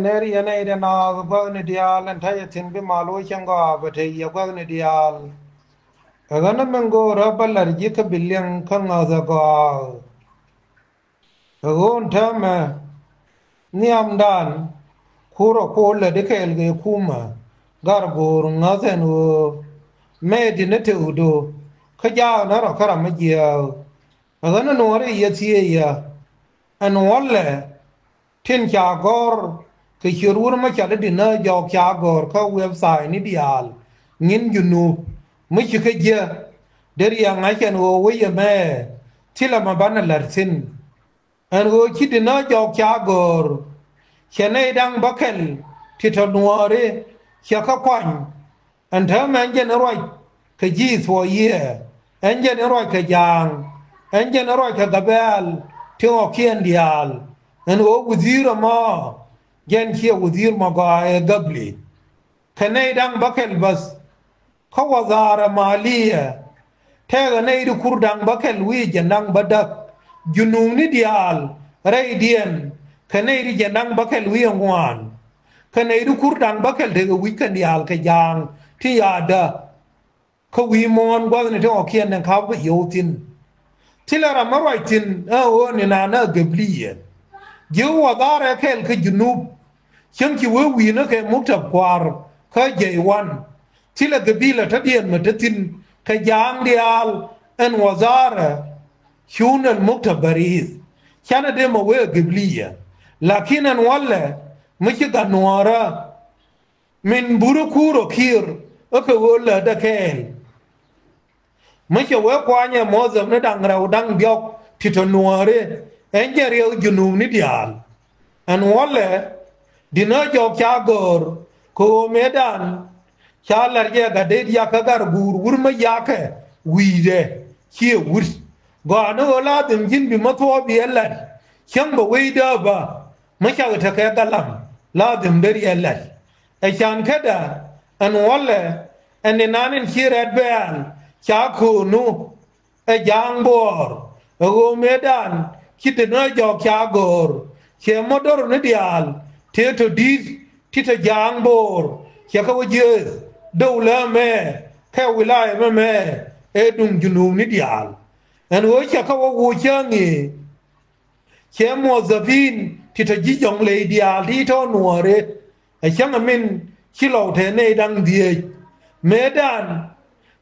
neri yana ida na gwagni dial and tayatin bi malo changa bate ya gwagni dial agana mengo rabalar jika bilyang kanga zaga agon tama niam dan kuro kola de kelge kuma garbor ngazen wo medi nete udo kaja na ra kara majiya agana nore yati ya an walle tin cha gor ke chirur ma cha de na jo cha gor ka website ni dial ngin junu mu chi ke je der ya nga chen wo we ya me tila ma bana lartin an wo chi de na jo cha gor chene dang bakel ti to nuore cha ka kwan an ta man je na roi ke ji so ye an je na roi ke jang an je na roi ke gabel ti o kien dial an wo wuzira ma gen kia wuzir ma ga gabli kanai dang bakel bas ka wazara maliya tega nei du kurdang bakel wi janang badak junung ni dial rai dien kanai di janang bakel wi ngwan kanai du kurdang bakel de wi kan dial ka jang ti ada ka wi mon gwa ni to okien nan ka ba yotin tilara marwaitin o ni na na gabliya jiu wadare kel ke junub chang ki we na ke muktab kwar ka jaywan tila gabila tadien matatin ka jang dial en wazara shun al muktabariz kana de ma we gabliya lakin an walla miki da nuara min burukuro kir aka wala da kel miki we kwanya mozam na dang raw dang biok tito nuare enjeriyo junub ni dial an walla dina jok chagor ko medan chalar ye ga de ya ka gar gur gur ma yake wide ki wur ga no la dum jin bi mato bi Allah kyan ba wida ba maka ta kai galam la dum dar Allah e kan kada an walla an nanin kirat bayan cha ko no e jang bor go medan kitna jok chagor che modor ne dial teto dis tita jang bor che ka wje dawla me ka wilaya me e dum junub ni dial en wo che ka wo changi che mozafin tita jijong le dial ti to nuore e changa min kilo te ne dang die medan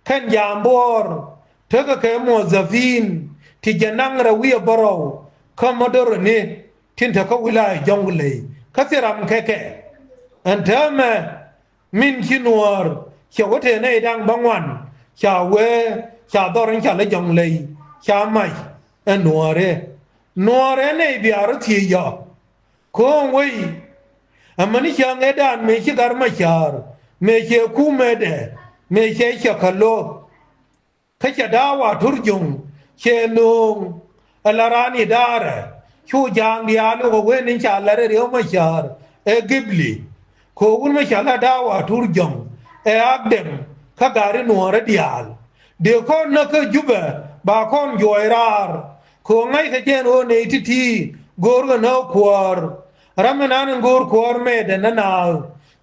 kan jam bor te ka ke mozafin ti janang ra wi baro ka modor ne tinta ka wilaya jongle kasiram keke antama min kinwar chawote ne dang bangwan chawe cha dorin cha le jongle cha mai nuare ne biar ti ya ko wei amani cha ngedan me chi gar ma char me che kumede me che chakalo kacha dawa turjung che nung alarani dare chu jang dialu ko wen cha la re ma char e gibli ko gun ma cha la dawa turjung e agdem ka gari nuare dial de ko na ka juba ba kon joirar ko ngai ka jen o ne titi gor ga na kwar ramanan gor kwar me de na na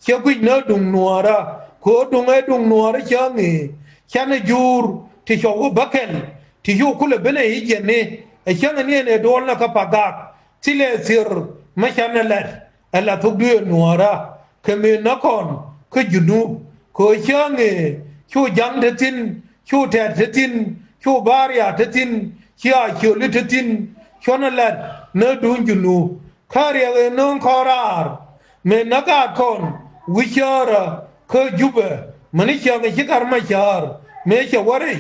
che gui na dung nuara ko dung e dung nuara changi chane jur ti cho bakel ti yo kula bene yene e changa ne dol na ka pagak tile sir machana lat ala tugdu nuara keme nakon ko junub ko change chu jang de tin chu te de tin chu baria de tin chia chu lit de tin chona lat na dun junub kharia e non khorar me nakat kon wichara ko juba mani changa chikar machar me chawari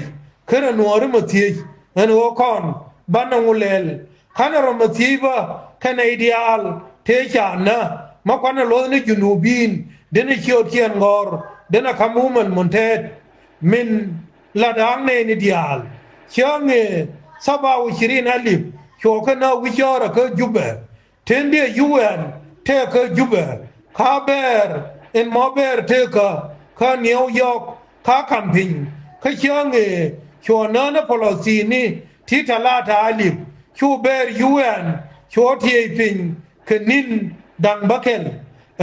kera nuara mati en o kon banangulel kana romatiba kana ideal techa na makwana lo ni junubin dena chiotian ngor dena kamuman montet min ladang ne ideal change saba u shirin alif chokana wichara ka juba tende un te ka juba kaber en mober te ka new york ka camping ka change chona na policy ni titalata alif chu ber un chu tie pin kenin dang bakel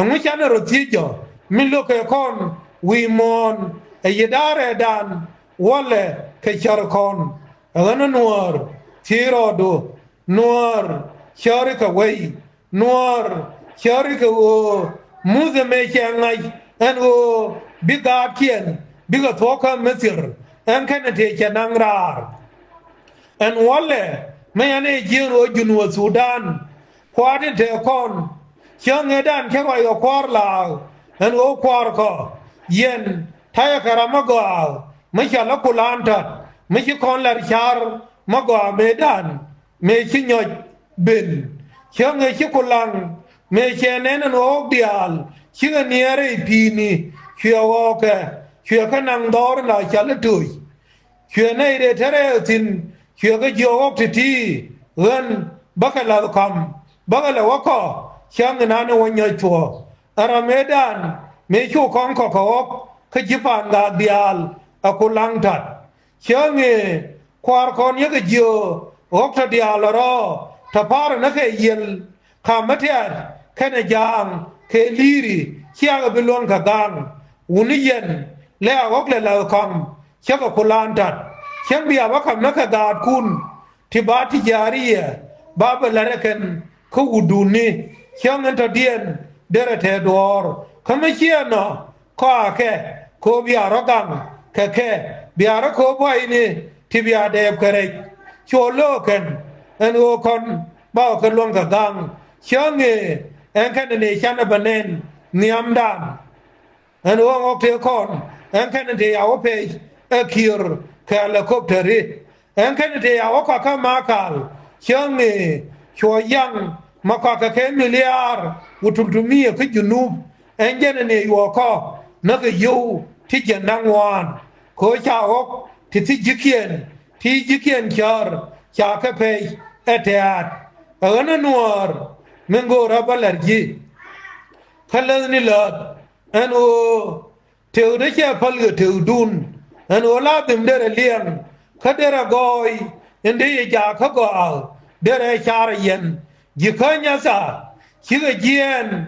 mu chana rotijo min lo ke kon wi mon e yedare dan wale ke char kon agana nuar tiro do nuar chari ka wei nuar chari ka wo muze me changai en wo biga kien biga thoka mesir en kana te chanang rar en wale me ane jiro junwa Sudan kwadi te kon chang edan ke ko kwar la en wo kwar ko yen taya karamago me chala kulanta me chi kon lar char mago medan me chi nyoj ben chang e chi kulang me chenen no dial chi niere pini chio ke chio kanang dor la chala tui chio nei de tere tin chio ke jo ti ren bakala kam bakala wako chang na no wonya chuo ara medan me chu kong ko ke chi pan ga dial akulang tat chang e kwar kon ye ke jo ok ta dial ro ta par na ke yel kamatiat kana jang ke liri chiang bilon ka gang uniyen le ok le la kam chaka kulantat chang bia wa kam na ka ga kun tibati jariya baba la reken ku uduni chang enta dien dere te dor kama chiano ko ke ko bia ro gang ke bia ro ko boy ni tibia de kare cholo ken en o kon ba ko lon ka gang chang e en kan ne chana banen niam dam en o ngok te kon en kan te ya pe e kir ka helicopter en kan te ya ko ka makal chang e cho yang ma ka ke miliar utumtumie ke junub en jene ne yo ko na ke yu ti janang wan ko cha ok ti jikien char cha ke pe eteat ana nuar mengo rabalarji khalan ni lat an o teude che palge teudun an o la bim dere liang khadera goy ende ye ja kha go dere char yen jikanya sa chiga jien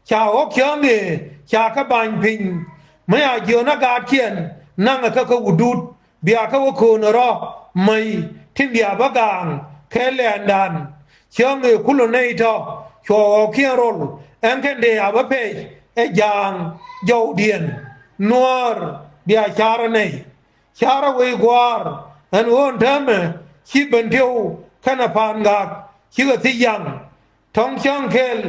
cha o kyange cha ka ban pin maya jona ga kien nang ka udut bia ka ko no ro mai tin bia bagang kelendan chyange kulone to cho kierol enkende abape e jang jow dien nuar bia chara nei chara we gwar an won tame chi bentiu kana panga chi ga ti yang tong chang kel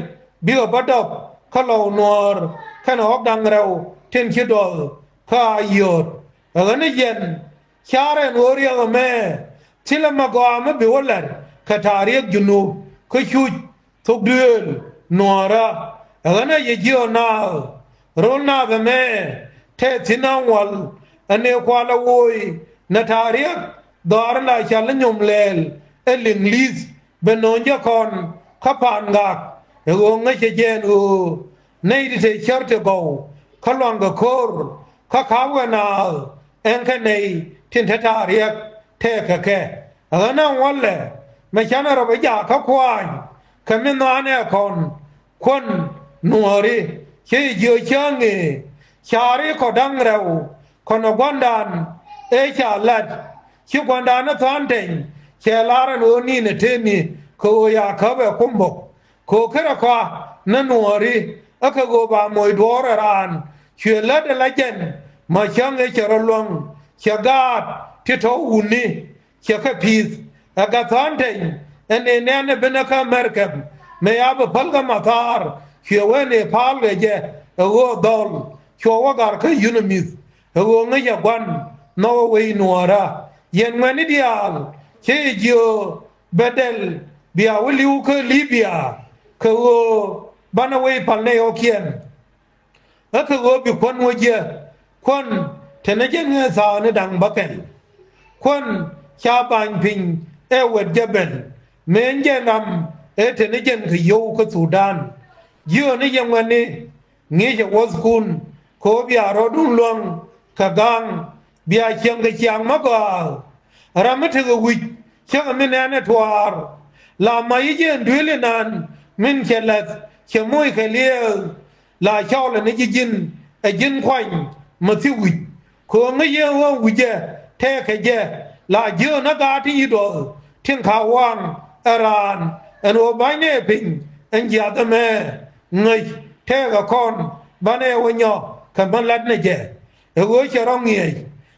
bi badop khalo nuar kana hok dang rew ten chi dol ka yot agane yen chara nuar ya me tilama go am bi wolan katariek junub ko chuj thuk duen nuara agana ye jio na rona be me te tinawal ane kwala woi na tariek dar la chal nyum lel elin lis benonja kon kapan gak ego ngache jen u nei di te charte go kalwanga kor ka kawa na en ka nei tin tariek te ka ke agana walle me chana ro ja ka kwan kamin no ane kon nuari che jo change chari ko dangrau kono gondan e cha lat chi gondan na thante che lara no ni ne temi ko ya ka be kumbo ko kera kwa na nuari aka go ba moy dora ran che lat la jen ma change che rolong che gat ti to uni che ka pis aga thante ene ne benaka merkab me ab palga matar chewene palge go dol chowa gar ka yunamis go ngaya gwan no we nuara yen mani dial che jo bedel bia wuli ko libya ko bana we palne okien aka go bi kon woje kon tenaje ne sa ne dang bakel kon cha ban pin e wet jabel menje nam e tenaje ke yo ko Sudan yo ne yamani ngi je waskun ko bia rodun long kagang bia chang ke chang ma ko ramate go wi chang min ane twar la mai je ndwele nan min chelat chemoy ke le là cho là nó dinh ở dinh khoanh mà thiếu quỷ của người yêu quỷ je thế cái je là dưa nó ga thì đồ thiên khảo hoàng Iran anh ô bái nè bình anh già tâm mẹ người thế cả con ba nè với nhau cầm ban lát này je ở ngôi chờ rong nghề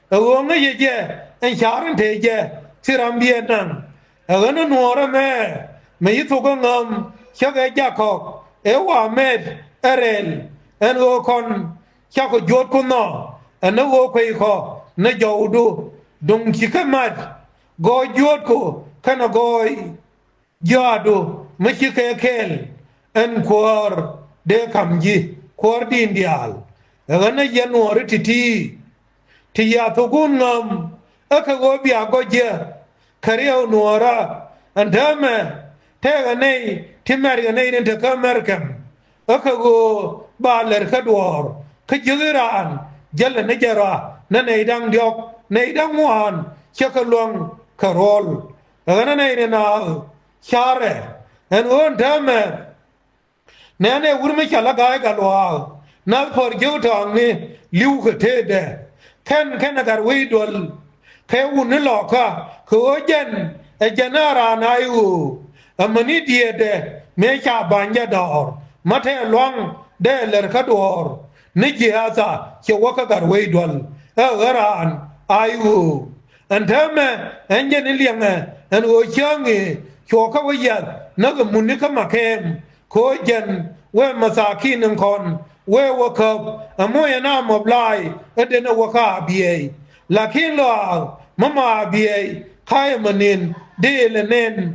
ở ngôi người je anh sáng thế je chỉ làm biếng năng ở nó nuôi ra mẹ mấy thu con ngầm chắc cái gia cọc eo Ahmed Erel anh ô con chắc có giọt con nó anh ô quay khó nó giàu đủ đồng chí cái mặt gọi giọt cô cái nó gọi giọt đủ mấy chiếc cái kẹl anh quar để cầm gì quar đi India anh ấy dân nuôi thì ya thu con ngầm ở cái gọi bia gọi gì kariau nuôi ra anh thầm thế cái này thì mấy cái này nên thực cái American ở cái gọi ba lẻ cái đồ cái chữ ra dân là nó ra nó này đang điok này đang muan chắc cái luồng cái rol cái này nên nào chare anh ôn thầm nè này uống mấy chả là cái loa nó phải kêu thằng này lưu cái thế đấy khen là cái quỷ đồ cái uống nó lọ cả cái dân ra này mà ní đi đấy mấy chả bán ra đỏ mà thế luồng để lẻ cái đồ ní gì à sa chỉ có cái quỷ đồ ở ra ai anh thầm anh dân liang anh ôi chang cho các bây giờ nó cái muốn cái mà khen khối dân quê mà sa khi nâng con quê vợ cọp mỗi năm một lại ở đây nó vợ bia là khi lo mà bia khai mà nên đi lên nên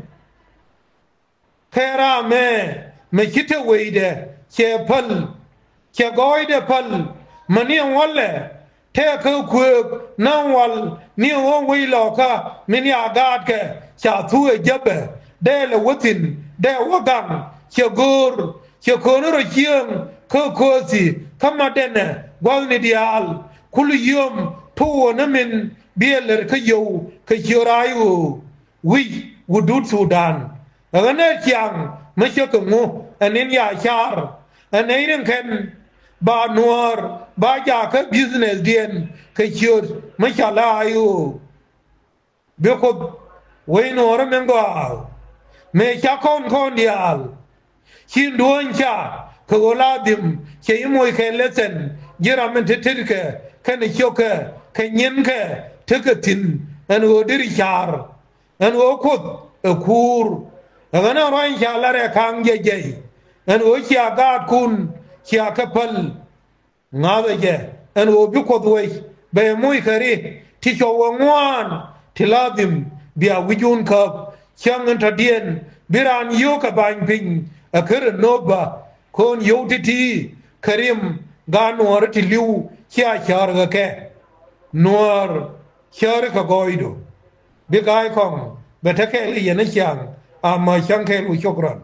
khai ra mẹ chít theo quê đấy che phật che gói đấy phật mà niệm vần lệ thế cứ quê nang vần niệm vần quê lo cả mình ya gạt cái chả thui chấp đây là vợ tin đây vợ gang che gur che kono ro chiang ko kosi kamadene gwalni dial kuliyum to na min bieler ka yo ka yorayu wi wudut Sudan agana chiang ma che ko mu anin ya char anayin ken ba nuar ba ja ka business dien ka chur ma sha la ayu be ko we no ra mengo me cha kon dial xin đuôn cha cái gọi điểm chỉ mỗi cái lesson giờ làm mình thích cái này cho cái nhân cái thích cái tin anh ở đây char anh ở cốt ở kur anh ở đây char là khang dây anh ở chia gạt kun chia cái pal ngã vậy anh ở bị cốt vậy bây mỗi cái thì cho ngoan thì làm điểm bia wijun khap chang anh thật điên biran yêu cái bài pin akhir noba kon yotiti karim ga nuar ti liu kya char ga ke nuar char ka goido bi gai kom betake li yana chang ama chang ke lu chokran